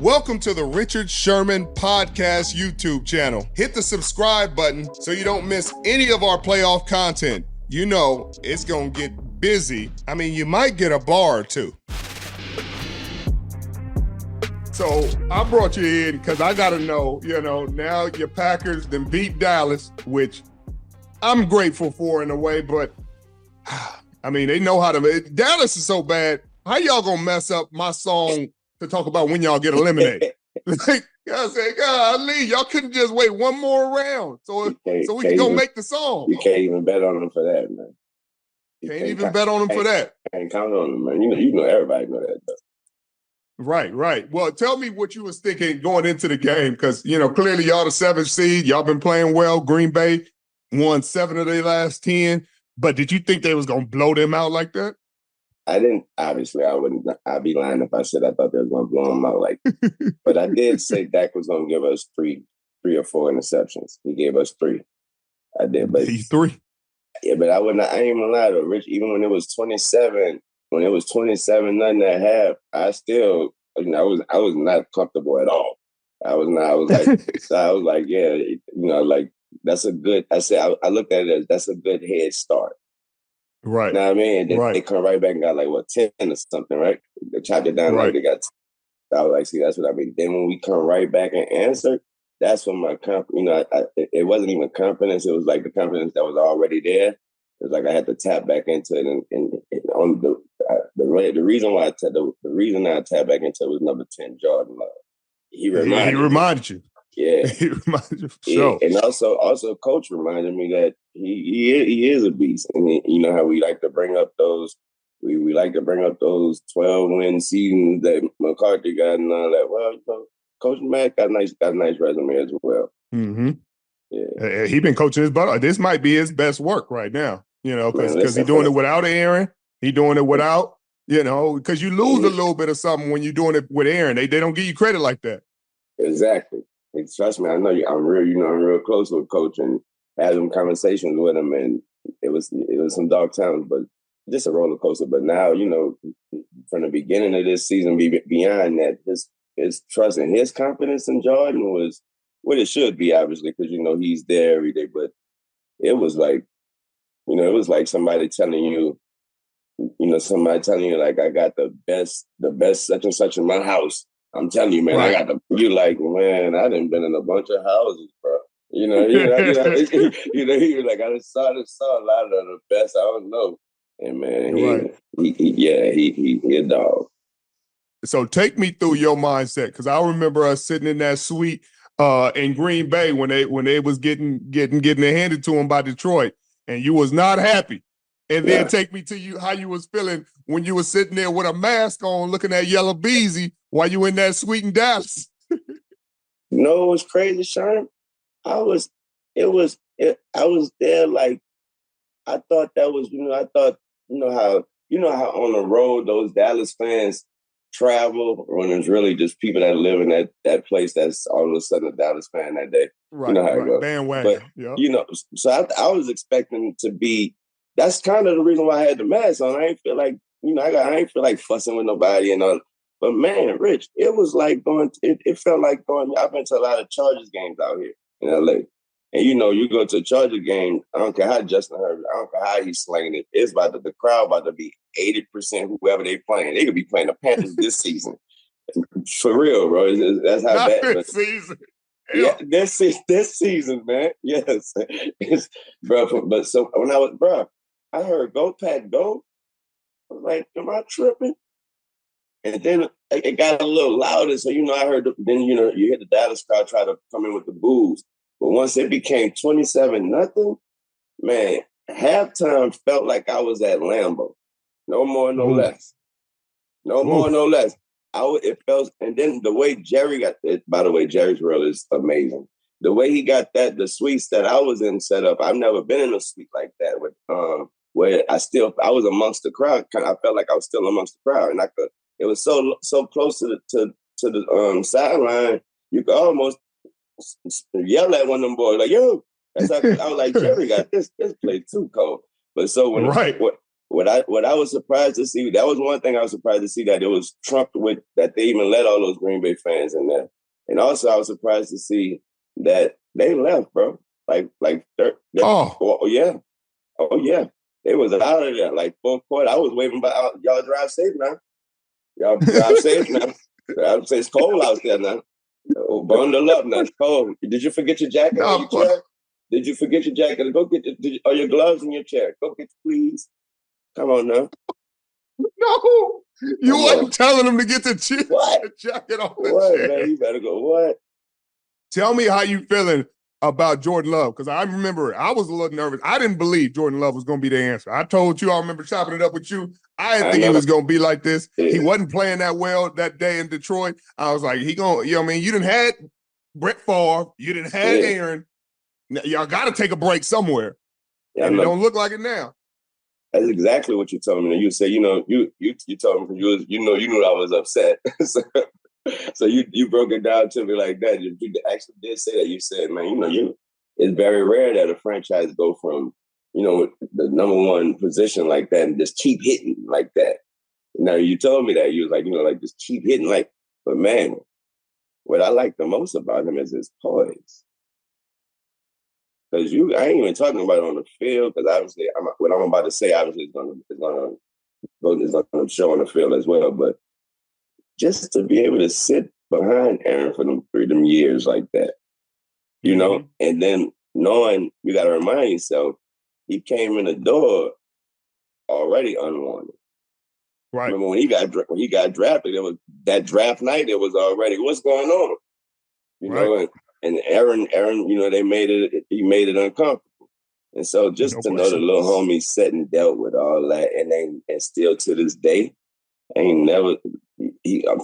Welcome to the Richard Sherman Podcast YouTube channel. Hit the subscribe button so you don't miss any of our playoff content. You know, it's going to get busy. I mean, you might get a bar or two. So I brought you in because I got to know, now your Packers then beat Dallas, which I'm grateful for in a way, but I mean, they know how to. Dallas is so bad. How y'all going to mess up my song to talk about when y'all get eliminated? Like, I say, golly, y'all couldn't just wait one more round so we can go make the song. You can't even bet on them for that, man. Can't even bet on them for that. Can't count on them, man. You know everybody know that stuff. Right. Well, tell me what you was thinking going into the game, because, clearly y'all the 7th seed. Y'all been playing well. Green Bay won 7 of their last 10. But did you think they was going to blow them out like that? I didn't. Obviously, I wouldn't. I'd be lying if I said I thought they was going to blow them out like that. But I did say Dak was going to give us three or four interceptions. He gave us 3. I did. But he's 3. Yeah, but I ain't even lie to Rich. Even when it was 27, nothing at half, I still, I was not comfortable at all. I was like, so I was like, yeah, like that's a good. I said I looked at it as that's a good head start. Right. You know what I mean? They come right back and got like 10 or something, right? They chopped it down like they got. I was like, see, that's what I mean. Then when we come right back and answer, that's when my it wasn't even confidence. It was like the confidence that was already there. It was like I had to tap back into it, and on the reason why the reason I tapped back into it was number 10, Jordan Love. He reminded you. Yeah, he reminded you for sure. And also, Coach reminded me that he is a beast, and you know how we like to bring up those. We like to bring up those 12-win seasons that McCarthy got and all that. Well, Coach Mack got a nice resume as well. Mm-hmm. Yeah, he been coaching his butt off. This might be his best work right now. Because he's doing it without Aaron. He doing it without, because you lose a little bit of something when you're doing it with Aaron. They don't give you credit like that. Exactly. And trust me, I know you. I'm real close with Coach and had some conversations with him, and it was some dark times, but just a roller coaster. But now, from the beginning of this season, beyond that, his trust and his confidence in Jordan was what it should be, obviously, because he's there every day. But it was like, it was like somebody telling you, like, I got the best such and such in my house. I'm telling you, man, right. I got you like, man, I done been in a bunch of houses, bro. He was like, I just saw a lot of the best. I don't know. And man, he a dog. So take me through your mindset, because I remember us sitting in that suite in Green Bay when they was getting it handed to them by Detroit, and you was not happy. And then take me to how you was feeling when you was sitting there with a mask on, looking at Yellow Beezy while you in that suite in Dallas. It was crazy, Sherm. I was there like I thought that was, how on the road those Dallas fans travel when it's really just people that live in that place that's all of a sudden a Dallas fan that day. Right, how it goes. Bandwagon. But, so I was expecting to be. That's kind of the reason why I had the mask on. I ain't feel like, I ain't feel like fussing with nobody and all. But man, Rich, it was like it felt like going. I've been to a lot of Chargers games out here in LA. And you go to a Charger game, I don't care how Justin Herbert, I don't care how he's slinging it. It's the crowd about to be 80% whoever they playing. They could be playing the Panthers this season. For real, bro. That's how bad. This season. Yeah, this season, man. Yes. Bro, but so when I heard Go Pack Go. I was like, am I tripping? And then it got a little louder. So, I heard, then, you hear the Dallas crowd try to come in with the boos. But once it became 27-0, man, halftime felt like I was at Lambeau. No more, no less. No more, no less. It felt, and then the way Jerry got it, by the way, Jerry's world is amazing. The way he got the suites that I was in set up, I've never been in a suite like that with where I was amongst the crowd. I felt like I was still amongst the crowd, and it was so close to the sideline, you could almost yell at one of them boys like, "Yo!" I was like, Jerry got this place too cold. But so what I was surprised to see, that was one thing I was surprised to see, that it was trumped with that they even let all those Green Bay fans in there. And also I was surprised to see that they left, bro. Oh yeah. Oh yeah. They was out of there like fourth quarter. I was waving by, y'all drive safe now. Y'all drive safe now. I say it's cold out there now. Oh, bundle up now. It's cold. Did you forget your jacket on your chair? Did you forget your jacket? Go get your gloves in your chair. Go get please. Come on now. No, you wasn't telling them to get the jacket off the chair. Man, you better go. What? Tell me how you feeling about Jordan Love, because I remember I was a little nervous. I didn't believe Jordan Love was going to be the answer. I told you, I remember chopping it up with you. I didn't think he was going to be like this. Yeah. He wasn't playing that well that day in Detroit. I was like, he going, you know what I mean? You didn't had Brett Favre. You didn't have Aaron. Y'all got to take a break somewhere. Yeah, and it don't look like it now. That's exactly what you told me. You said, you told me because you knew I was upset. So you broke it down to me like that. You actually did say that. You said, man, it's very rare that a franchise go from, the number one position like that and just keep hitting like that. Now you told me that. You was like, just keep hitting but man, what I like the most about him is his poise. Because I ain't even talking about it on the field, because obviously what I'm about to say obviously is going to show on the field as well. But just to be able to sit behind Aaron for them years like that, and then knowing you got to remind yourself, he came in the door already unwanted. Right. Remember when he got drafted, it was that draft night. It was already what's going on, right. And Aaron, he made it uncomfortable. And so just to know the little homie sat and dealt with all that, and still to this day, ain't never.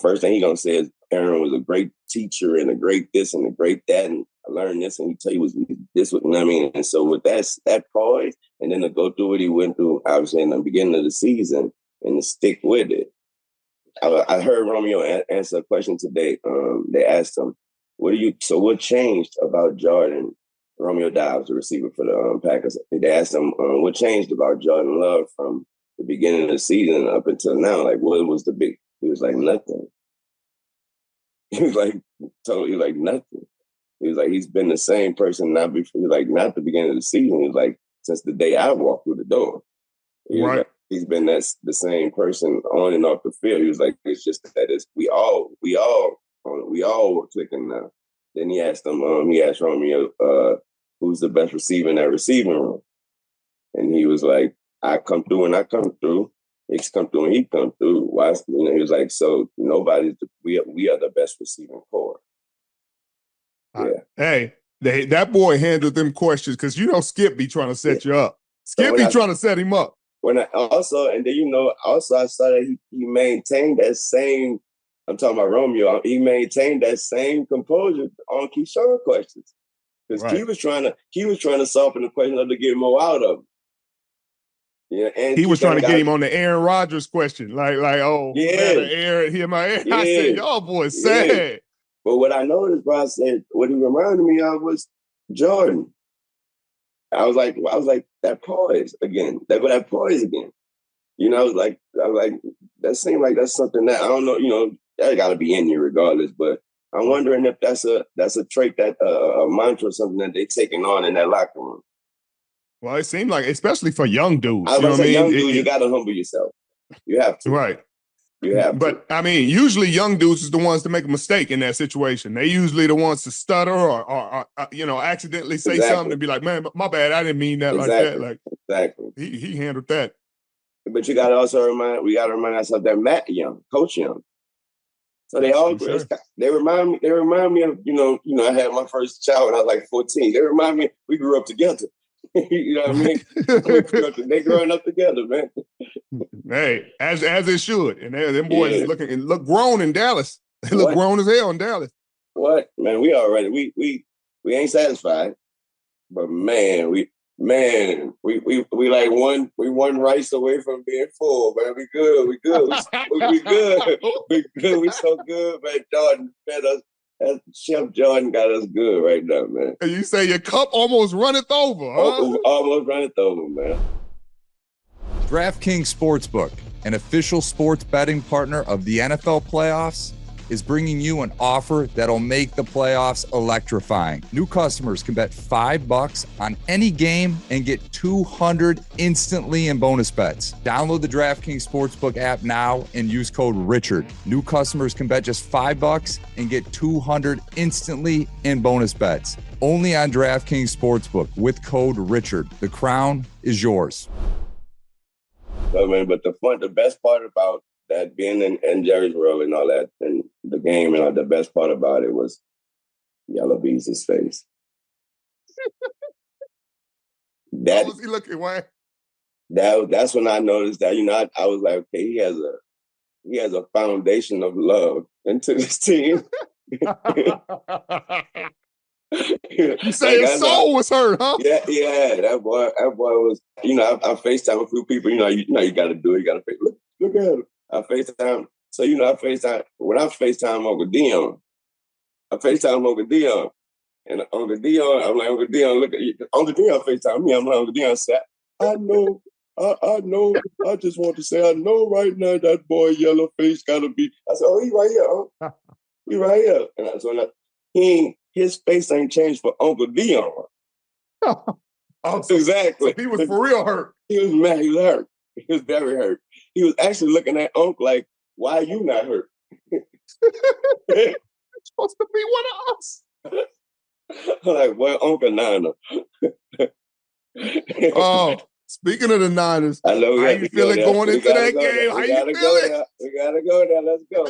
First thing he gonna say is Aaron was a great teacher and a great this and a great that, and I learned this, and he tell you was this, what I mean. And so with that poise, and then to go through what he went through, obviously in the beginning of the season, and to stick with it. I heard Romeo answer a question today. They asked him, what changed about Jordan? Romeo Dobbs, the receiver for the Packers. They asked him, what changed about Jordan Love from the beginning of the season up until now? Like, what was the big? He was like, nothing. He was like, totally like nothing. He was like, he's been the same person now before. He was like, not the beginning of the season. He was like, since the day I walked through the door. Right. Like, he's been the same person on and off the field. He was like, it's just that we all were clicking now. Then he asked Romeo, who's the best receiver in that receiving room? And he was like, I come through and I come through. Hicks come through and he come through. Why? He was like, so we are the best receiving core. Yeah. Hey, that boy handled them questions because Skip be trying to set you up. Skip be trying to set him up. I saw that he maintained that same. I'm talking about Romeo. He maintained that same composure on Keyshawn questions because he was trying to soften the question to get more out of him. Yeah, and he was trying to get him on the Aaron Rodgers question, Aaron, hear my Aaron. I said, y'all boys sad. But what I noticed, bro, I said, what he reminded me of was Jordan. I was like, that poise again. That poise again. I was like, that seemed like that's something that I don't know. That got to be in you regardless. But I'm wondering if that's a trait, that a mantra, or something that they're taking on in that locker room. Well, it seemed like, especially for young dudes. I was going to say, young dudes, you got to humble yourself. You have to. Right. You have to. But, usually young dudes is the ones to make a mistake in that situation. They usually the ones to stutter or accidentally say something and be like, man, my bad, I didn't mean that like that. Like, exactly. He handled that. But you got to also remind ourselves that Matt Young, Coach Young. So they all, they remind me of, I had my first child when I was like 14. They remind me, we grew up together. You know what I mean? They growing up together, man. Hey, as it should. And them boys look grown in Dallas. They look grown as hell in Dallas. What? Man, we already we ain't satisfied. But man, we like one rice away from being full, man. We good. We good. We good. We good. We so good, man. Jordan fed us. Chef Jordan got us good right now, man. And you say your cup almost runneth over, huh? Almost runneth over, man. DraftKings Sportsbook, an official sports betting partner of the NFL playoffs, is bringing you an offer that'll make the playoffs electrifying. New customers can bet $5 on any game and get $200 instantly in bonus bets. Download the DraftKings Sportsbook app now and use code Richard. New customers can bet just $5 and get $200 instantly in bonus bets. Only on DraftKings Sportsbook with code Richard. The crown is yours. I mean, but the best part about that being in Jerry's world and all that, and the game and all, the best part about it was Yellow Beezy's face. How was he looking, Wayne? That's when I noticed that, I was like, okay, he has a foundation of love into this team. You say his soul was hurt, huh? Yeah. That boy was. I FaceTime a few people. You got to do it. You got to face. Look at him. I FaceTime. So I FaceTime when I FaceTime Uncle Dion. And Uncle Dion, I'm like, Uncle Dion, look at you. Uncle Dion FaceTime me. I'm like, Uncle Dion said, I know. I know. I just want to say, I know right now that boy Yellow Face gotta be. I said, oh, he right here. Huh? He right here. And so his face ain't changed for Uncle Dion. Exactly. So he was for real hurt. He was mad. He was hurt. He was very hurt. He was actually looking at Uncle like, why are you not hurt? You're supposed to be one of us. I'm like, well, Uncle Niner. Oh, speaking of the Niners, I know how you feeling going into that game? How you feeling? We gotta go there. Let's go.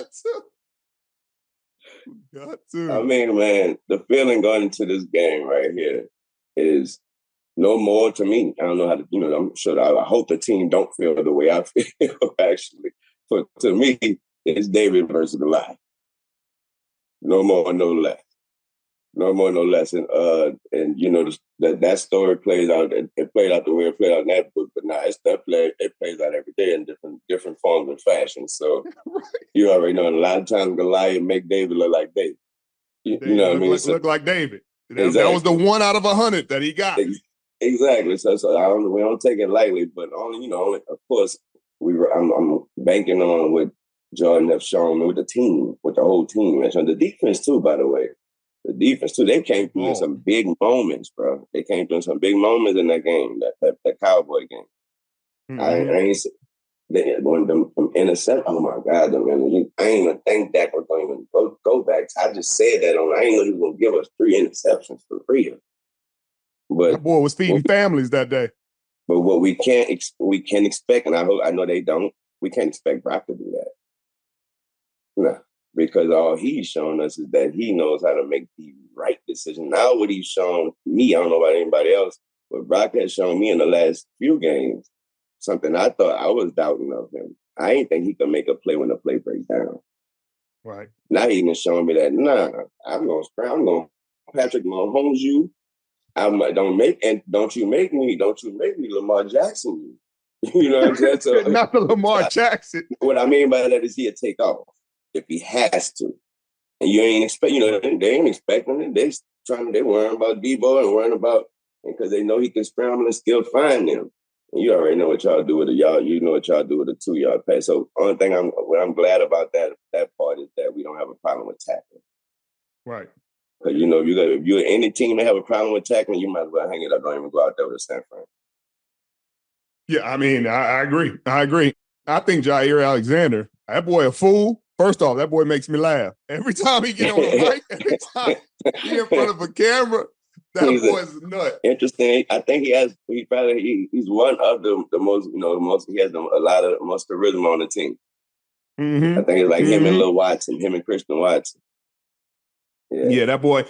Got to. I mean, man, the feeling going into this game right here is no more to me. I don't know how to, I'm sure I hope the team don't feel the way I feel, actually. But to me, it's David versus Goliath. No more, no less. No more, no less. And that story plays out. It played out the way it played out in that book, but now it plays out every day in different forms and fashions. So right. You already know. And a lot of times Goliath make David look like David. You know what I mean? Look like David. Exactly. That was the 1 out of 100 that he got. Exactly. So we don't take it lightly, but only of course I'm banking on with Jordan F. Sherman, with the team, with the whole team. And the defense too, by the way. The defense too. They came through in some big moments, bro. They came through in some big moments in that game, that Cowboy game. Mm-hmm. I ain't when them intercept. Oh my God, man! I ain't even think that was going to even go back. I just said that I ain't know he was going to give us 3 interceptions for real. But that boy was feeding families that day. But what we can't expect, and I know they don't. We can't expect Brock to do that. No, because all he's shown us is that he knows how to make the right decision. Now, what he's shown me, I don't know about anybody else, but Brock has shown me in the last few games something I thought I was doubting of him. I didn't think he could make a play when the play breaks down. Right. Now he's even showing me that, I'm going to Patrick Mahomes you. Don't you make me Lamar Jackson. You know what I'm saying? So, not the Lamar Jackson. What I mean by that is he'll take off if he has to. And you ain't expect, they ain't expecting it. They worrying about Debo and worrying about, because they know he can scramble and still find them. And you already know what y'all do with you know what y'all do with a 2-yard pass. So only thing what I'm glad about that part is that we don't have a problem with tackling. Right. Because, if you're any team that have a problem with tackling, you might as well hang it up. Don't even go out there with a San Fran. Yeah, I mean, I agree. I think Jair Alexander, that boy a fool. First off, that boy makes me laugh. Every time he get on the mic, every time he in front of a camera, that boy's a nut. Interesting. I think he's one of the most, he has a lot of most charisma on the team. Mm-hmm. I think it's like him and Lil Watson, him and Christian Watson. Yeah, that boy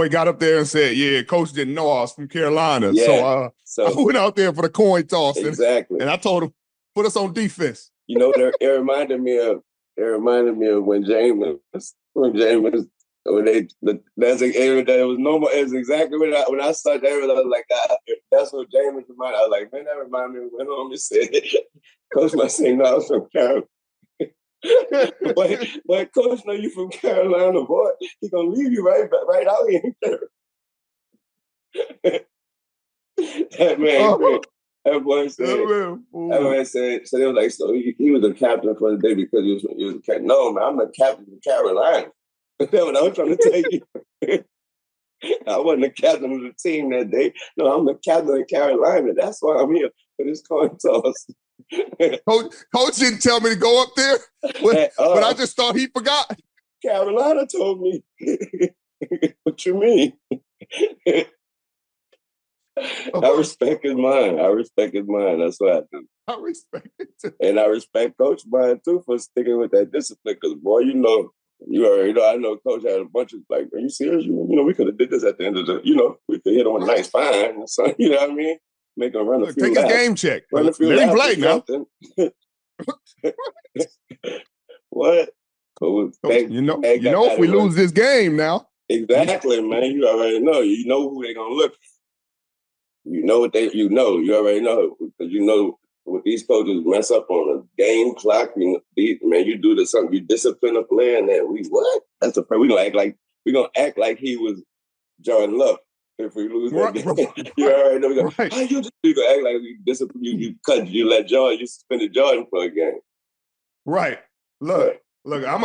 got up there and said, yeah, coach didn't know I was from Carolina. Yeah. So I went out there for the coin toss. Exactly. And I told him, put us on defense. It reminded me of when James that's an area that was normal. It's exactly when I saw James, I was like, that's what James reminded. I was like, man, that reminded me of when homie said, Coach must say, no, I was from Carolina. but Coach know you from Carolina, boy. He gonna leave you right out here. That man, Everyone said, so they was like, so he was the captain for the day because he was the captain. No, man, I'm the captain of Carolina. That's what I was trying to tell you. I wasn't the captain of the team that day. No, I'm the captain of Carolina. That's why I'm here for this coin toss. Coach didn't tell me to go up there, but I just thought he forgot. Carolina told me. What you mean? I respect his mind. That's what I do. I respect it too. And I respect Coach Bryant too for sticking with that discipline. Because boy, you already know. I know Coach had a bunch of like, are you serious? We could have did this at the end of the. We could hit him with a nice fine. So, you know what I mean? Make him run a few laps. Take his game check. Run a few Let him play now. What? Coach, if we lose this game now. Exactly, man. You already know. You know who they're gonna look at. You know what you already know. Because what these coaches mess up on a game clock, you do something, you discipline a player and then we're gonna act like he was Jordan Love if we lose that game. You already know you gonna act like we discipline you suspended Jordan for a game. Right. Look, I'm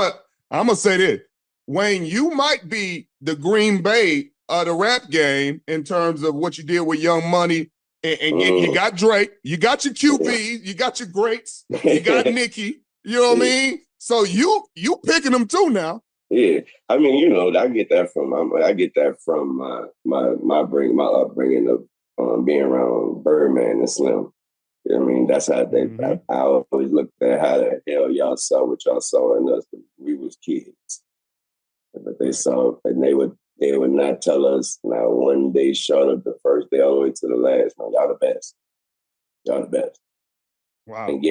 gonna say this. Wayne, you might be the Green Bay of the rap game in terms of what you did with Young Money. And you got Drake, you got your QBs, you got your greats, you got Nicki, you know what I mean? So you picking them too now. Yeah, I mean, I get that from my upbringing of being around Birdman and Slim. You know what I mean? That's how they. Mm-hmm. I always looked at how the hell y'all saw what y'all saw in us when we was kids. But they saw, and they would not tell us now one day short of the first day all the way to the last. Man, y'all the best. Y'all the best. Wow. And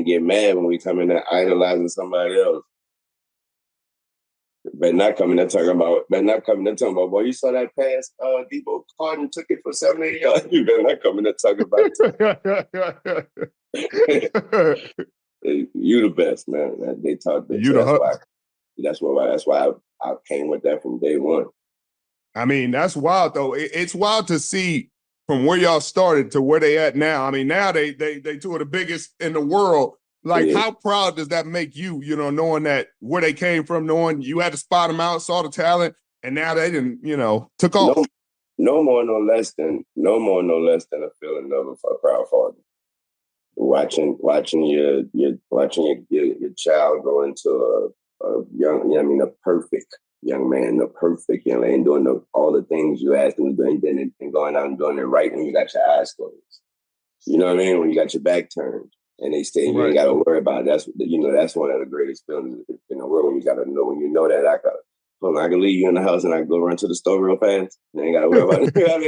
get mad when we come in there idolizing somebody else. Better not come in there talking about, boy, you saw that pass, Debo Carden took it for 7-8 yards. You better not come in there talking about it. You the best, man. They talk. That's why I came with that from day one. I mean, that's wild though. It's wild to see from where y'all started to where they at now. I mean, now they two of the biggest in the world. Like, how proud does that make you? Knowing that where they came from, knowing you had to spot them out, saw the talent, and now they didn't, took off. No more, no less than a feeling of a proud father. Watching your child go into a young, a perfect young man, the perfect young man, doing all the things you asked him to do, and going out and doing it right when you got your eyes closed. You know what I mean? When you got your back turned, and they say you ain't got to worry about it. That's one of the greatest feelings in the world. When you know that I can leave you in the house and I can go run to the store real fast. And I ain't got to worry about it. You know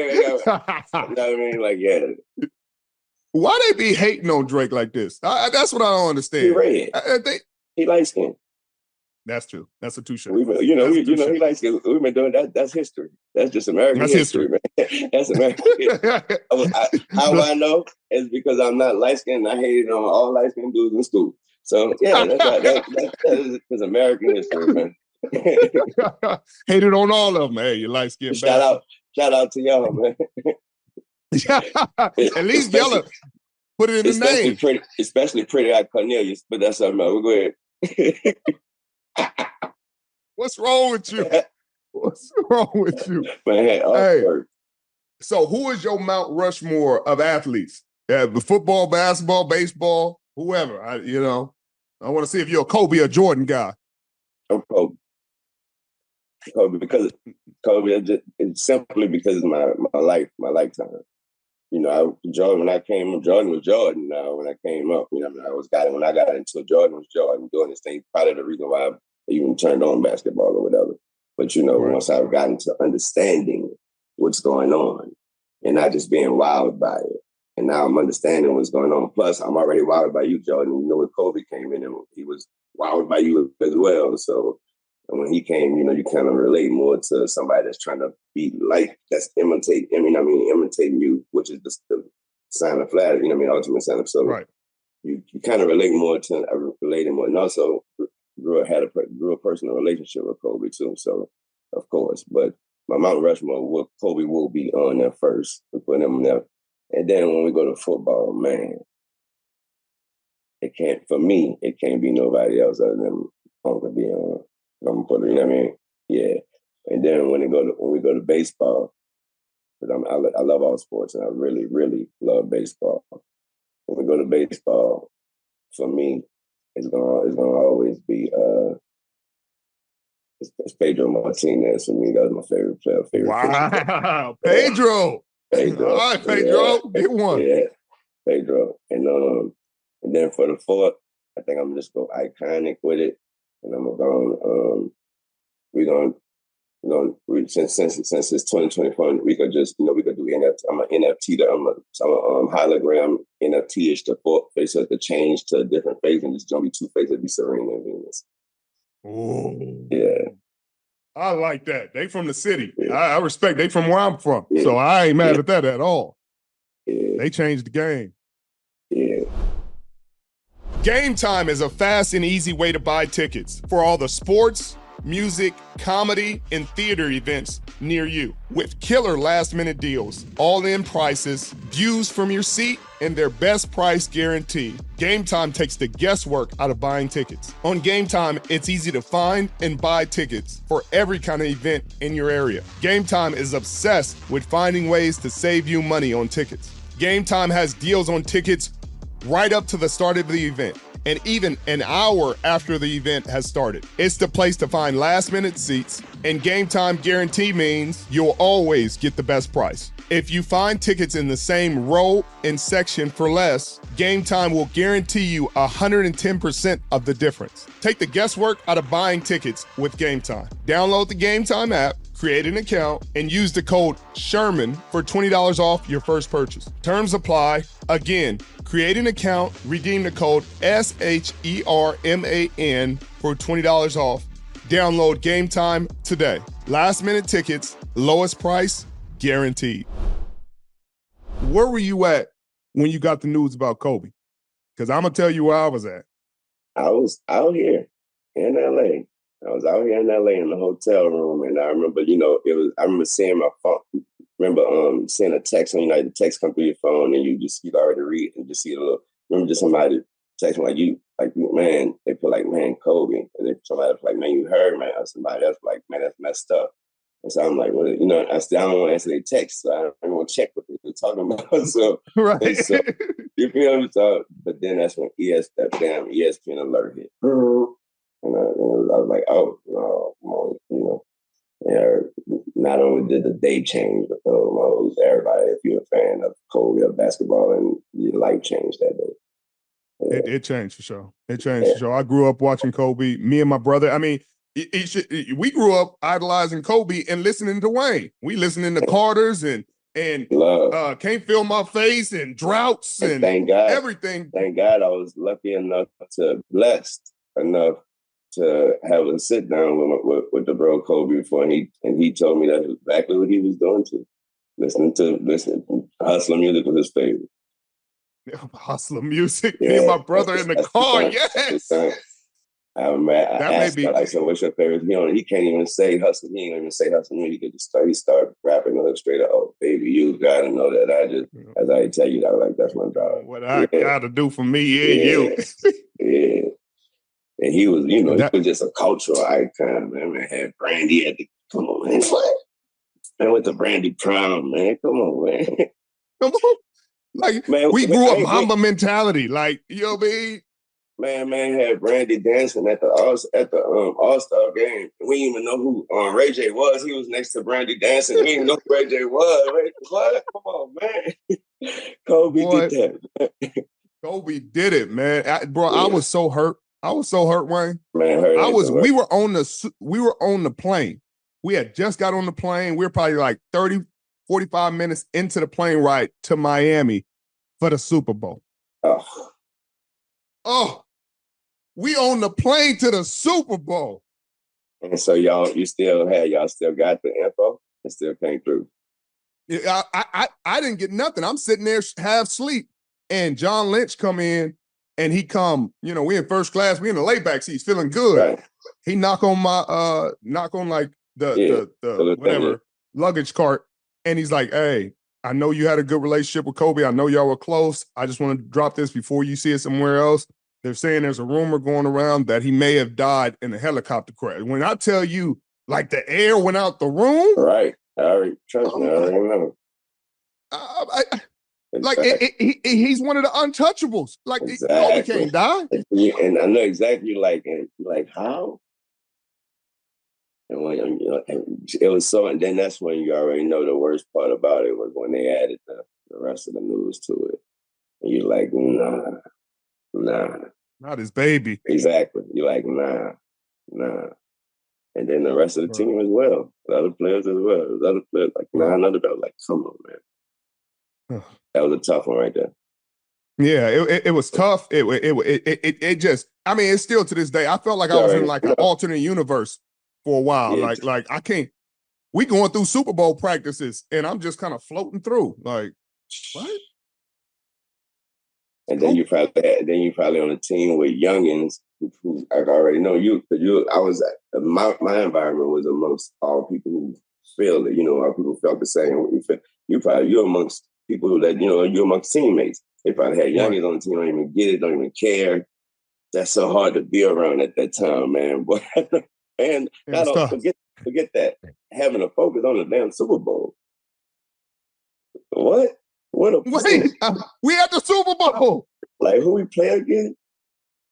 what I mean? Like, yeah. Why they be hating on Drake like this? That's what I don't understand. He red. He light skinned. That's true. That's a touche. He light skinned. We've been doing that. That's history. That's just American history, man. That's American history. How I know is because I'm not light skinned. I hated on all light skinned dudes in school. So yeah, that's American history, man. Hated on all of them. Hey, you light skinned. Shout out to y'all, man. At least y'all put it in the name. Especially pretty like Cornelius, but that's something else. We'll go ahead. What's wrong with you? Man, hey, so who is your Mount Rushmore of athletes? The football, basketball, baseball, whoever. I want to see if you're a Kobe or Jordan guy. I'm Kobe. Because it's simply because it's my lifetime. Jordan, when I came up, Jordan was Jordan. Now, when I came up, when I got into Jordan was Jordan doing this thing. Probably the reason why I even turned on basketball or whatever. But once I've gotten to understanding what's going on and not just being wowed by it, and now I'm understanding what's going on. Plus, I'm already wowed by you, Jordan. When Kobe came in, and he was wowed by you as well. So. And when he came, you kind of relate more to somebody that's trying to be like, that's imitating you, which is the sign of flattery, ultimate sign of so. Right. You kind of relate more to, relating more. And also grew a personal relationship with Kobe too. So, of course, but my Mount Rushmore, Kobe will be on there first. We put him there. And then when we go to football, man, it can't be nobody else other than Uncle Dion. I'm put it, you know what I mean? Yeah. And then when we go to baseball, because I love all sports and I really, really love baseball. When we go to baseball, for me, it's gonna always be it's Pedro Martinez for me. That was my favorite player. Wow, Pedro. Pedro. All right, Pedro, get one. Yeah, Pedro. And then for the fourth, I think I'm just go iconic with it, and I'm going. Since it's 2024, we could just we could do NFT. I'm an NFT. I'm a hologram NFT-ish. The fourth face has to change to a different face, and it's gonna be two faces. It'd be Serena and Venus. Oh, yeah. I like that. They from the city. Yeah. I respect. They from where I'm from, so I ain't mad at that at all. Yeah. They changed the game. Yeah. Game Time is a fast and easy way to buy tickets for all the sports, music, comedy, and theater events near you. With killer last-minute deals, all-in prices, views from your seat, and their best price guarantee. Game Time takes the guesswork out of buying tickets. On Game Time, it's easy to find and buy tickets for every kind of event in your area. Game Time is obsessed with finding ways to save you money on tickets. Game Time has deals on tickets right up to the start of the event, and even an hour after the event has started. It's the place to find last-minute seats, and Game Time guarantee means you'll always get the best price. If you find tickets in the same row and section for less, Game Time will guarantee you 110% of the difference. Take the guesswork out of buying tickets with Game Time. Download the Game Time app, create an account, and use the code Sherman for $20 off your first purchase. Terms apply. Again, create an account, redeem the code SHERMAN for $20 off. Download Game Time today. Last minute tickets, lowest price, guaranteed. Where were you at when you got the news about Kobe? Because I'm going to tell you where I was at. I was out here in LA. I was out here in LA in the hotel room, and I remember, I remember seeing my phone. Seeing a text on the text come through your phone, and you already read and just see a little. Remember just somebody text me man, they put man, Kobe, and then somebody was like, man, you heard, man. Somebody else like, man, that's messed up. And so I'm like, well, I don't want to answer their text, so I don't want to check what they're talking about. So, right. So you feel me? So, but then that's when ESPN alert hit. And I was like, oh, no, yeah, not only did the day change, but everybody, if you're a fan of Kobe or basketball, and your life changed that day. Yeah. It changed for sure. It changed for sure. I grew up watching Kobe. Me and my brother. I mean, we grew up idolizing Kobe and listening to Wayne. We listening to Carters and Can't Feel My Face and Droughts and thank God, everything. Thank God I was blessed enough to have a sit down with the bro Kobe before, and he told me that's exactly what he was doing too. Listening hustler music was his favorite. Hustler music. Yeah, me and my brother in the car. Yes. I'm mad. I asked him, so what's your favorite? He can't even say hustle. He ain't even say hustle music. He could just start rapping straight up. Oh, baby, you gotta know that. As I tell you, that's my job. What I gotta do for me and you. Yeah. And he was, he was just a cultural icon, man. Had Brandy at the, come on, man. Man, with the Brandy prom, man. Come on, man. Come on. Like, man, we grew up Mamba mentality. Like, you know what I mean? Man had Brandy dancing at the All-Star game. We didn't even know who Ray J was. He was next to Brandy dancing. We didn't know who Ray J was. What? Come on, man. Kobe did that. Kobe did it, man. I was so hurt. I was so hurt, Wayne. Man, we were on the plane. We had just got on the plane. We were probably like 30, 45 minutes into the plane ride to Miami for the Super Bowl. Oh, we on the plane to the Super Bowl. And so y'all still got the info? It still came through. Yeah, I didn't get nothing. I'm sitting there half asleep, and John Lynch come in, and he come, we in first class, we in the layback seats, feeling good. Right. He knock on like the whatever luggage cart, and he's like, "Hey, I know you had a good relationship with Kobe. I know y'all were close. I just want to drop this before you see it somewhere else. They're saying there's a rumor going around that he may have died in a helicopter crash. When I tell you, like, the air went out the room. Right. Trust me, I already know. He's one of the untouchables. Like, Kobe can't die. And I know exactly, like how? And when it was so, and then that's when you already know the worst part about it was when they added the rest of the news to it. And you're like, nah. Not his baby. Exactly. You're like, nah. And then the rest of the team as well. The other players as well. The other players, like, another belt. Like, come on, man. That was a tough one right there. Yeah, it was tough. It just, I mean, it's still to this day. I felt like I was in like an alternate universe for a while. Yeah. Like I can't. We going through Super Bowl practices, and I'm just kind of floating through. Like, what? And then you probably on a team with youngins who I already know you. I was my environment was amongst all people who feel it. All people felt the same. You're amongst people who that you're amongst teammates. They probably had youngins on the team, don't even get it, don't even care. That's so hard to be around at that time, man. But and forget that. Having a focus on the damn Super Bowl. What? What a we at the Super Bowl. Like, who we play again?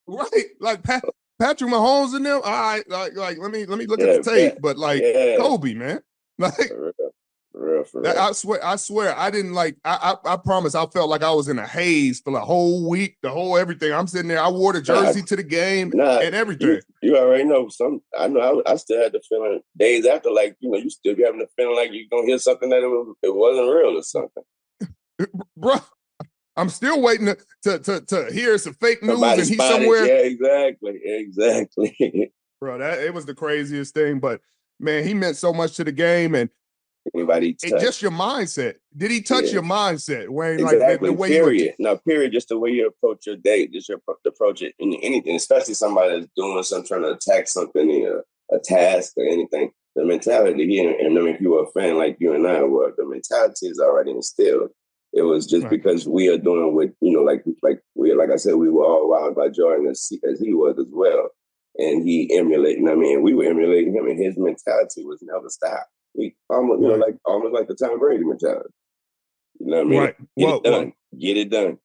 Right. Like Patrick Mahomes and them. All right, like let me look at the tape. But like Kobe, man. Like for real. I swear, I didn't like. I promise. I felt like I was in a haze for the whole week, the whole everything. I'm sitting there. I wore the jersey to the game and everything. You already know. I know. I still had the feeling days after, like you still be having the feeling like you're gonna hear something that it wasn't real or something. Bro, I'm still waiting to hear some fake news and he's somewhere. Yeah, exactly. Bro, it was the craziest thing. But man, he meant so much to the game, and just your mindset. Did he touch your mindset, Wayne? Exactly. Like the way period. Just the way you approach your day, just your approach it in anything, especially somebody that's doing something, trying to attack something, a task or anything. The mentality, and I mean, if you were a fan like you and I were, the mentality is already instilled. It was just because we are doing what, like I said, we were all wild by Jordan as he was as well. And he emulating, we were emulating him, and his mentality was never stop. We almost, almost like the Tom Brady mentality. You know what I mean? Right. Get it done.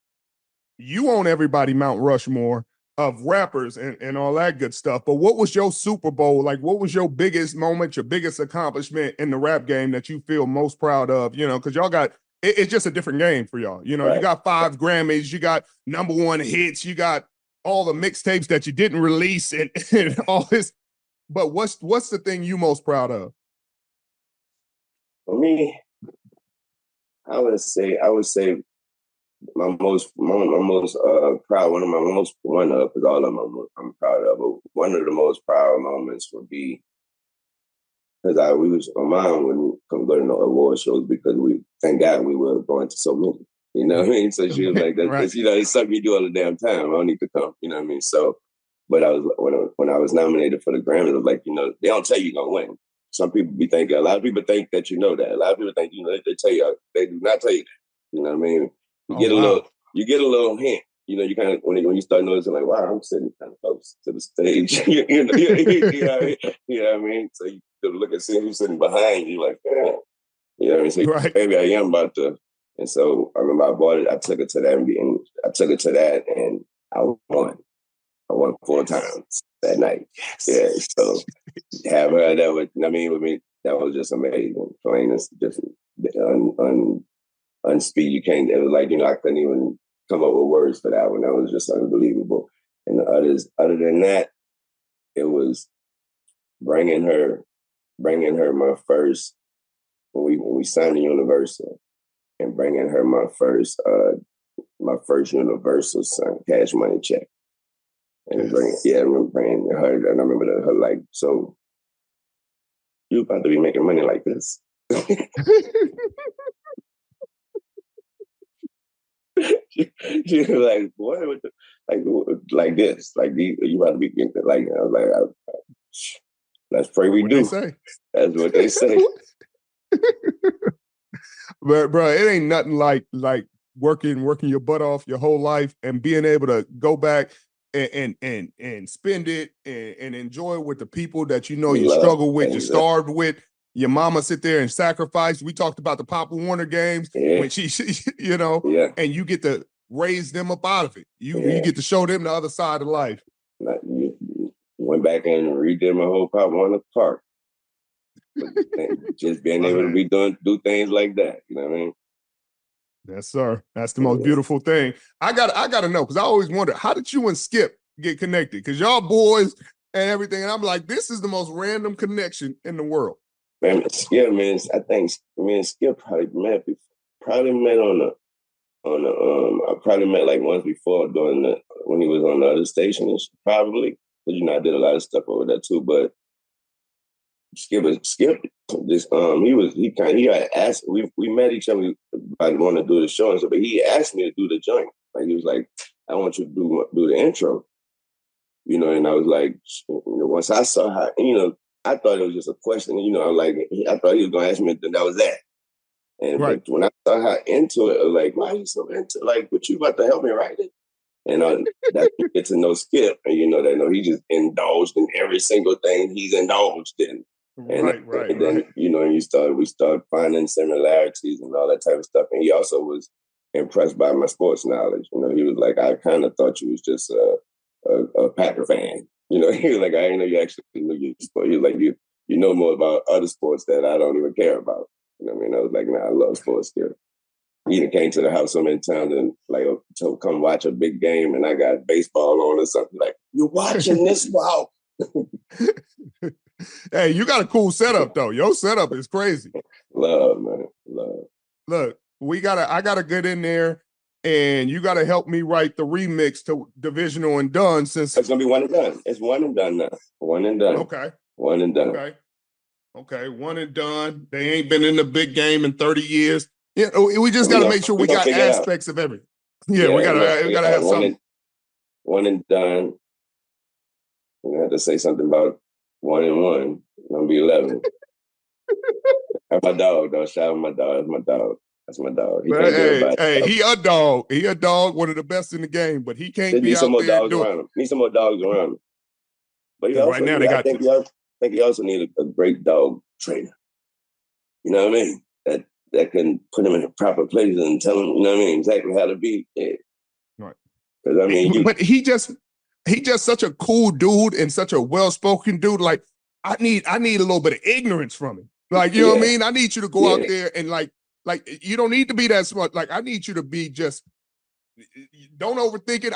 You own everybody Mount Rushmore of rappers and all that good stuff. But what was your Super Bowl? Like, what was your biggest moment, your biggest accomplishment in the rap game that you feel most proud of? Because y'all got, it's just a different game for y'all. You got 5 Grammys, you got #1 hits, you got all the mixtapes that you didn't release and all this. But what's the thing you most proud of? For me, I would say my most proud, because all of them I'm proud of, but one of the most proud moments would be because my mom wouldn't come go to no award shows because thank God we were going to so many, you know what I mean? So she was like, right. It's something you do all the damn time. I don't need to come, you know what I mean? So, but when I was nominated for the Grammys, I was like, they don't tell you you're going to win. Some people be thinking, a lot of people think that that. A lot of people think, they tell you, they do not tell you that. You know what I mean? You get a little hint. You kind of, when you start noticing, like, wow, I'm sitting kind of close to the stage. you know what I mean? So you look and see who's sitting behind you, like, damn. You know what I mean? So maybe I am about to. And so I remember I bought it. I took it to that, and I won. I won 4 times that night. Yes. Yeah. So have her that was, with me, that was just amazing. Playing this just unspeed. You can't. It was like I couldn't even come up with words for that one. That was just unbelievable. And the others, other than that, it was bringing her my first when we signed the Universal, and bringing her my first Universal Cash Money check. And I remember bringing her, and I remember her like, so you about to be making money like this. She was like, boy, what like this, like you about to be like. I was like, let's pray we do. Say? That's what they say. But bro, it ain't nothing like working your butt off your whole life and being able to go back and spend it and enjoy with the people that you know you struggle with, you starved with. Your mama sit there and sacrifice. We talked about the Papa Warner games when she you know, and you get to raise them up out of it. You get to show them the other side of life. You went back and redid my whole Papa Warner part. Just being able to do things like that. You know what I mean? Yes, sir. That's the most beautiful thing. I gotta know, because I always wonder, how did you and Skip get connected? Because y'all boys and everything, and I'm like, this is the most random connection in the world. Man, Skip, man, I think me and Skip probably met on the I probably met like once before when he was on the other stations, probably. Because I did a lot of stuff over there too. But Skip this he had asked, we met each other. I want to do the show and stuff, but he asked me to do the joint. Like he was like, I want you to do the intro. You know, and I was like, once I saw how, I thought it was just a question, I thought he was gonna ask me, then that was that. And but when I saw how into it, I was like, why are you so into it? Like, what, you about to help me write it? And that's you get to know Skip, and he just indulged in every single thing he's indulged in. And then we started finding similarities and all that type of stuff. And he also was impressed by my sports knowledge. He was like, I kind of thought you was just a Packer fan. He was like, I didn't know you actually knew your sport. He was like, you know more about other sports that I don't even care about. You know what I mean? I was like, nah, I love sports still. He even came to the house so many times and like to come watch a big game, and I got baseball on or something. Like, you're watching this? Wow. Hey, you got a cool setup though. Your setup is crazy. Love, man. Love. Look, I gotta get in there, and you gotta help me write the remix to Divisional and Done, since it's gonna be one and done. It's one and done now. One and done. Okay. One and done. Okay. One and done. They ain't been in the big game in 30 years. We just gotta make sure we got aspects of everything. Yeah, we gotta have something. One and done. We have to say something about 1 and 1. It's gonna be 11. That's my dog, though. Shout out my dog. That's my dog. That's my dog. He a dog. He a dog, one of the best in the game, but he can't be out there doing it. Need some more dogs around him. But right now I think he also need a great dog trainer. You know what I mean? That can put him in the proper place and tell him, you know what I mean, exactly how to be. Yeah. Right. Because I mean, but he just such a cool dude and such a well-spoken dude. Like, I need a little bit of ignorance from him. Like, you know what I mean? I need you to go out there and like you don't need to be that smart. Like, I need you to be just, don't overthink it.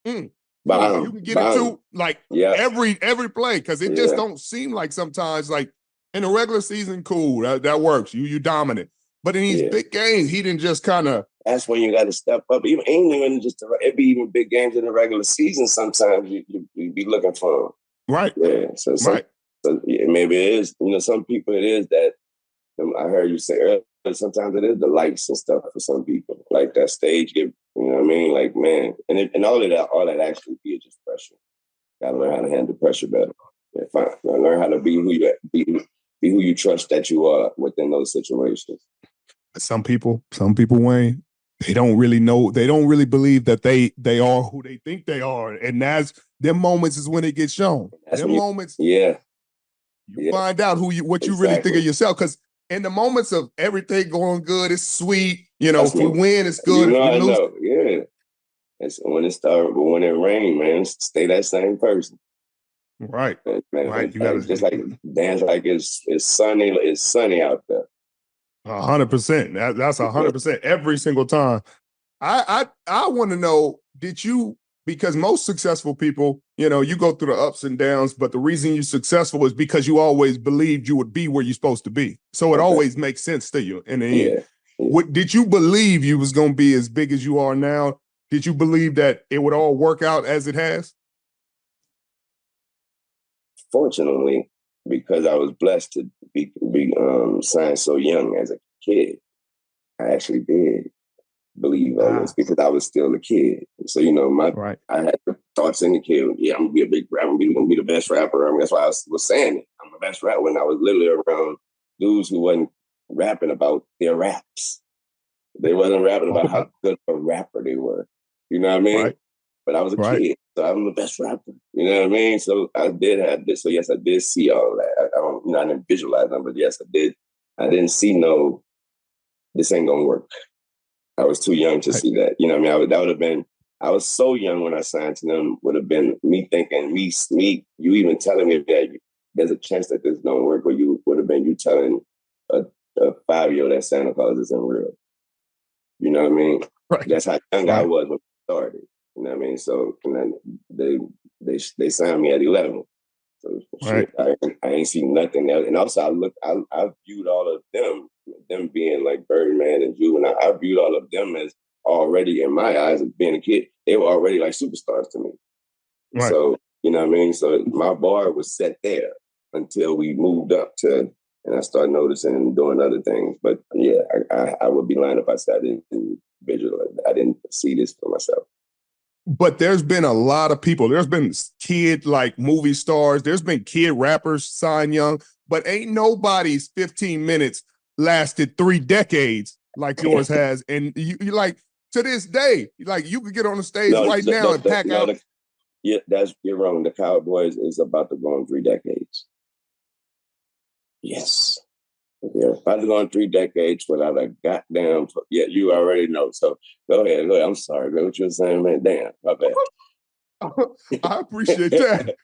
You can get it too, like every play, because it just don't seem like sometimes, like in a regular season, cool, that works. You dominant. But in these big games, he didn't just kind of. That's when you got to step up. Even just it be even big games in the regular season. Sometimes you be looking for them. Right. Yeah. So maybe it is. Some people it is that. I heard you say earlier. Sometimes it is the lights and stuff for some people. Like that stage give. You know what I mean? Like, man, and all that actually be just pressure. Got to learn how to handle pressure better. Yeah, fine. Learn how to be who you trust that you are within those situations. Some people, Wayne, they don't really know. They don't really believe that they are who they think they are, and them moments is when it gets shown. Moments, you find out what you really think of yourself. Because in the moments of everything going good, it's sweet. If we win, it's good. If we lose, yeah. It's when it started, but when it rained, man, stay that same person. Right. Man, right. You gotta just like dance like it's sunny. It's sunny out there. 100%. That's 100% every single time. I want to know, did you, because most successful people, you go through the ups and downs, but the reason you're successful is because you always believed you would be where you're supposed to be. So it always makes sense to you in the end. What did you believe you was going to be as big as you are now? Did you believe that it would all work out as it has? Fortunately, because I was blessed to be signed so young as a kid, I actually did believe all this because I was still a kid. So I had the thoughts in the kid. Yeah, I'm gonna be a big rapper. I'm gonna be the best rapper. I mean, that's why I was saying it. I'm the best rapper when I was literally around dudes who wasn't rapping about their raps. They wasn't rapping about how good of a rapper they were. You know what I mean? Right. But I was a kid, so I'm the best rapper. You know what I mean? So I did have this. So yes, I did see all that. I don't, I didn't visualize them, but yes, I did. I didn't see this ain't gonna work. I was too young to see that. You know what I mean? That would have been. I was so young when I signed to them. Would have been me thinking, me, you even telling me that there's a chance that this don't work, or you would have been you telling a 5-year-old that Santa Claus isn't real. You know what I mean? Right. That's how young I was when I started. You know what I mean? So and then they signed me at 11. So shit, I ain't seen nothing else. And also I viewed all of them being like Birdman and Juvenile. I viewed all of them as already, in my eyes, as being a kid, they were already like superstars to me. Right. So, you know what I mean? So my bar was set there until we moved up to, and I started noticing and doing other things. But yeah, I would be lying if I said I didn't visualize. I didn't see this for myself. But there's been a lot of people. There's been kid like movie stars. There's been kid rappers signed young, but ain't nobody's 15 minutes lasted 3 decades like yours has. And you like to this day, like you could get on the stage now and pack out. You're wrong. The Cowboys is about to go on 3 decades. Yes. They're about to go on 3 decades without a goddamn. Yeah, you already know. So go ahead. I'm sorry. Man, what you were saying, man? Damn, my bad. I appreciate that.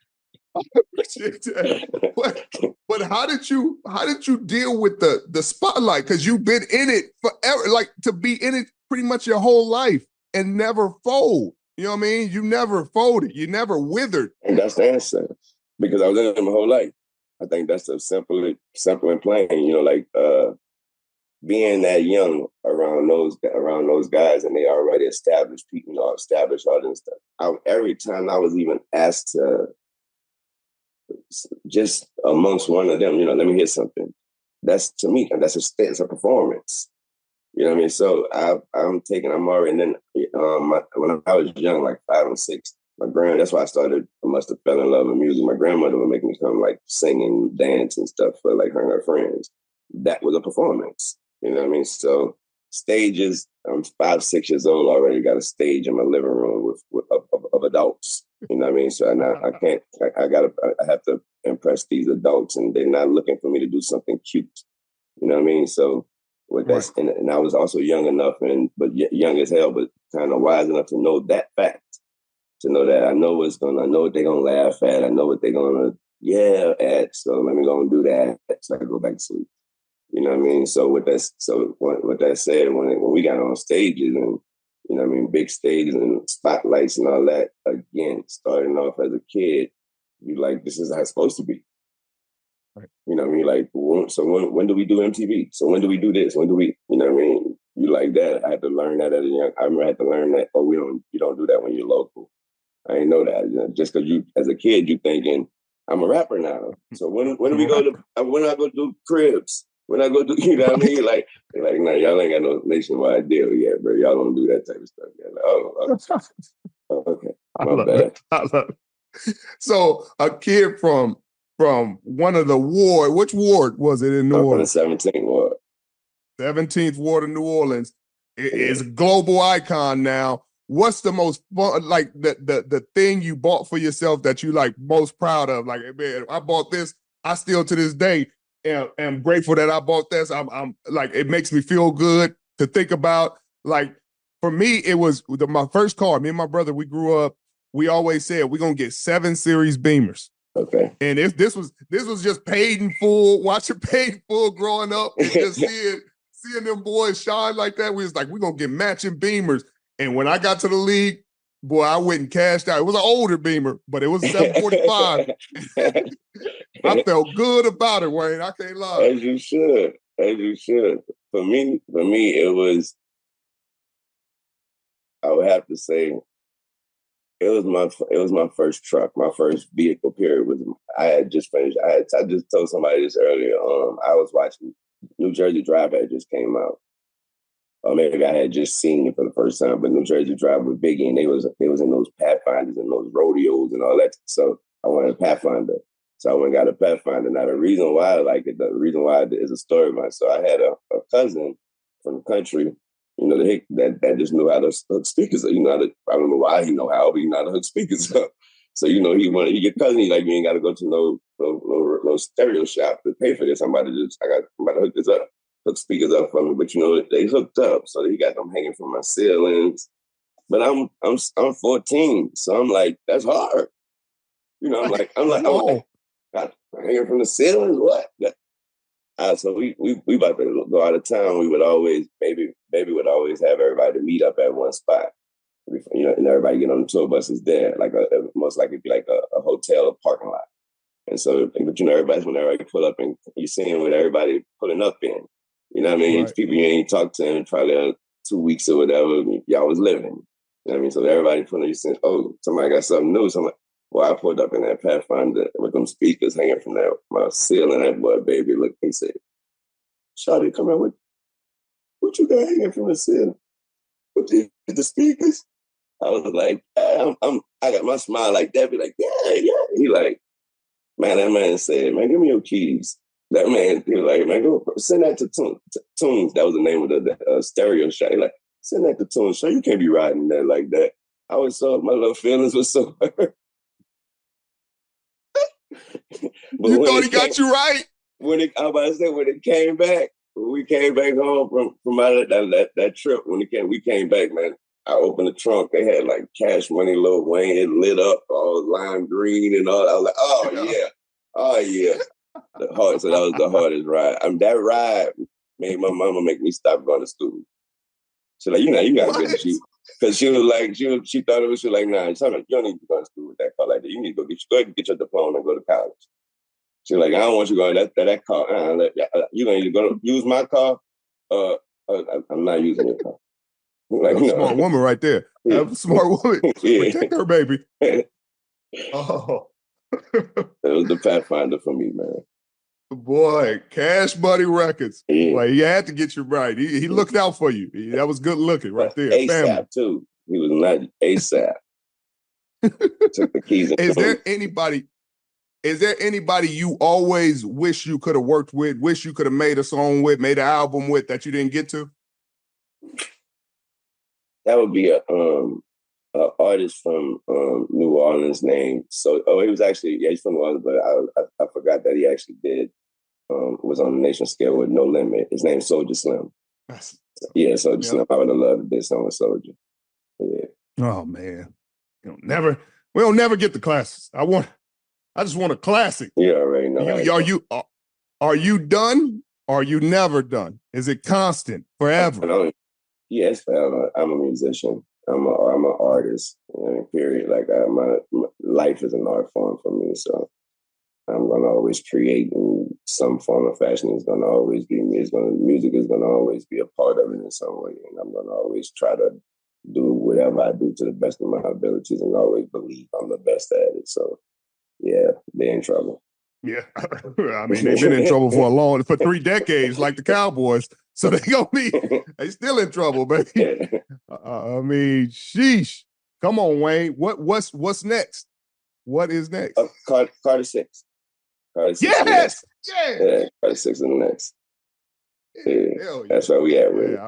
I appreciate that. But how did you deal with the spotlight? Because you've been in it forever, like to be in it pretty much your whole life and never fold. You know what I mean? You never folded. You never withered. And that's the answer. Because I was in it my whole life. I think that's a simple and plain. You know, like being that young around those guys, and they already established people, you know, established all this stuff. Every time I was even asked to just amongst one of them, you know, let me hear something. That's to me, that's a performance. You know what I mean? So I'm already, and then when I was young, like 5 and 6, that's why I must have fell in love with music. My grandmother would make me come like sing and dance and stuff for like her and her friends. That was a performance. You know what I mean? So stages, I'm 5, 6 years old, already got a stage in my living room of adults. You know what I mean? So I have to impress these adults, and they're not looking for me to do something cute. You know what I mean? So with that, and I was also young enough, but young as hell, but kind of wise enough to know that fact. To know that I know what they're gonna laugh at. I know what they're gonna at. So let me go and do that. So I can go back to sleep. You know what I mean? So with that said, when we got on stages and you know what I mean, big stages and spotlights and all that, again, starting off as a kid, you like, this is how it's supposed to be. Right. You know what I mean? Like, when do we do MTV? So when do we do this? When do we? You know what I mean? You like that? I had to learn that I remember I had to learn that. Oh, you don't do that when you're local. I didn't know that. You know, just because you, as a kid, you thinking, I'm a rapper now. So when do we go to? When I go do cribs? When I go do, you know what I mean? Like, they're like, no, y'all ain't got no nationwide deal yet, bro. Y'all don't do that type of stuff yet. Like, okay, my bad. I love it. So a kid from one of the ward. Which ward was it in New Orleans? From the 17th ward. 17th ward of New Orleans is a global icon now. What's the most fun, like the thing you bought for yourself that you like most proud of? Like, man, I bought this. I still to this day am grateful that I bought this. I'm like, it makes me feel good to think about. Like, for me, it was my first car. Me and my brother, we grew up. We always said we're gonna get 7 Series Beamers. Okay. And if this was just paid in full, watching paid in full growing up and just seeing them boys shine like that, we was like, we're gonna get matching Beamers. And when I got to the league, boy, I went and cashed out. It was an older Beamer, but it was a 745. I felt good about it, Wayne. I can't lie. As you should. For me, it was, I would have to say, it was my first truck. My first vehicle, period. I had just finished. I just told somebody this earlier. I was watching New Jersey Drive had just came out. Or maybe I had just seen it for the first time, but New Jersey Drive with Biggie, and they was in those Pathfinders and those rodeos and all that. So I wanted a Pathfinder. So I went and got a Pathfinder. Now the reason why I like it, the reason why is a story of mine. So I had a cousin from the country, that just knew how to hook speakers up. I don't know why he know how, but he know how to hook speakers up. So, he get cousin, he like, you ain't got to go to no stereo shop to pay for this. I got somebody hook this up, hook speakers up for me. But, they hooked up. So he got them hanging from my ceilings. But I'm 14. So I'm like, that's hard. I'm like, hanging from the ceilings, what? So we about to go out of town. We would always, baby would always have everybody to meet up at one spot. And everybody get on the tour buses there, like most likely it'd be like a hotel or parking lot. And so, but everybody pull up and you're seeing what everybody pulling up in. You know what I mean? Right. People you ain't talked to in probably 2 weeks or whatever. Y'all was living. You know what I mean? So everybody pulling, you saying, oh, somebody got something new. So I'm like, well, I pulled up in that Pathfinder with them speakers hanging from my ceiling. That boy, baby, look, he said, Shawty, come out with what you got hanging from the ceiling? What the speakers? I was like, I got my smile like that, be like, yeah. He like, man, that man said, man, give me your keys. That man, he was like, man, go send that to Tunes. That was the name of the stereo shot. He like, send that to Tunes. So you can't be riding that like that. I was so, my little feelings were so hurt. You thought he got you right? When it came back, when we came back home from out of that trip, we came back, man. I opened the trunk. They had like Cash Money, Lil Wayne. It lit up all lime green and all. I was like, oh yeah. So that was the hardest ride. That ride made my mama make me stop going to school. She's like, you gotta get you. Because she was like, she thought it was, she was like, nah, you don't need to go to school with that car like that. You need to go ahead and get your diploma and go to college. She's like, I don't want you going that car. You don't need to go use my car. I'm not using your car. Like, smart woman right there. Yeah. Smart woman. Yeah. Protect her, baby. Oh. That was the Pathfinder for me, man. Boy, Cash Money Records. Yeah. Boy, he had to get you right. He looked out for you. That was good looking right there. ASAP, family. Too. He was not ASAP. Took the keys. Is there anybody you always wish you could have worked with, wish you could have made a song with, made an album with that you didn't get to? That would be a artist from New Orleans named he was actually he's from New Orleans, but I forgot that he actually was on the nation scale with No Limit. His name's Soulja Slim. Soulja Slim. I would have loved this song with Soulja. Yeah. Oh man, we don't never get the classics. I just want a classic. You already know. Are you done? Or are you never done? Is it constant forever? Yes, I'm a musician. I'm an artist. Period. Like my life is an art form for me, so I'm gonna always create in some form or fashion. It's gonna always be me. Music is gonna always be a part of it in some way, and I'm gonna always try to do whatever I do to the best of my abilities, and always believe I'm the best at it. So, yeah, they're in trouble. Yeah, I mean they've been in trouble for 3 decades, like the Cowboys. So they still in trouble, baby. I mean, sheesh. Come on, Wayne. What's next? What is next? Carter 6. Yes. Yeah, Carter 6 is the next. Yeah, that's where we at with it.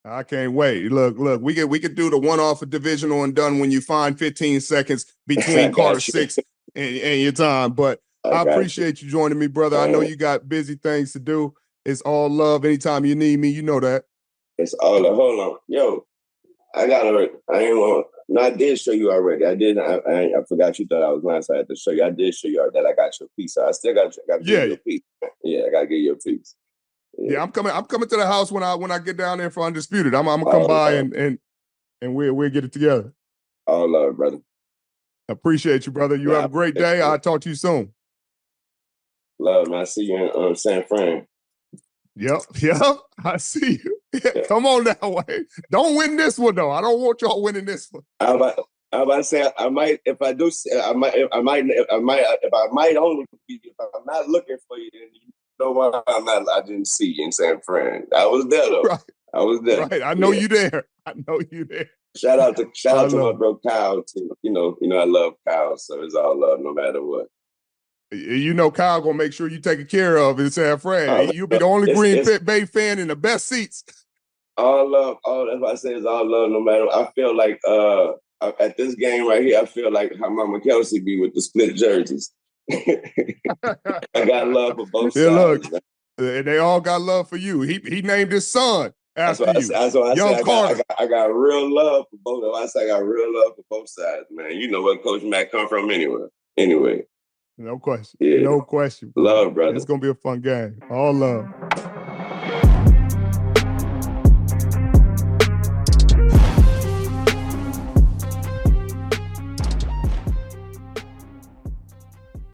I can't wait. Look, we could do the one-off of divisional and done when you find 15 seconds between Carter 6 and your time. But I appreciate you joining me, brother. I know you got busy things to do. It's all love. Anytime you need me, you know that. It's all love. Hold on. Yo, I did show you already. I forgot you thought I was lying, so I had to show you. I did show you that I got your piece. So I still got to give you a piece. Yeah, I got to give you a piece. Yeah, I'm coming to the house when I get down there for Undisputed. I'm gonna come by and we'll get it together. All love, brother. Appreciate you, brother. You have a great day. I'll talk to you soon. Love, man. I see you in San Fran. Yep. I see you. Come on now, Wayne. Don't win this one though. I don't want y'all winning this one. I'm about to say I might. If I do, I might. If I'm not looking for you, then you know why I'm not. I didn't see you in San Fran. I was there though. Right. I was there. Right. I know you there. Shout out to my bro Kyle too. You know I love Kyle, so it's all love no matter what. You know Kyle gonna make sure you taken care of in San Fran. You'll be the only Bay fan in the best seats. All love, that's what I say is all love. No matter, I feel like at this game right here, I feel like how Mama Kelsey be with the split jerseys. I got love for both sides. Look, and they all got love for you. He named his son after you. That's what I say. I got real love for both of us. I say I got real love for both sides, man. You know where Coach Mac come from anyway. No question. Yeah. No question. Love, brother. It's going to be a fun game. All love.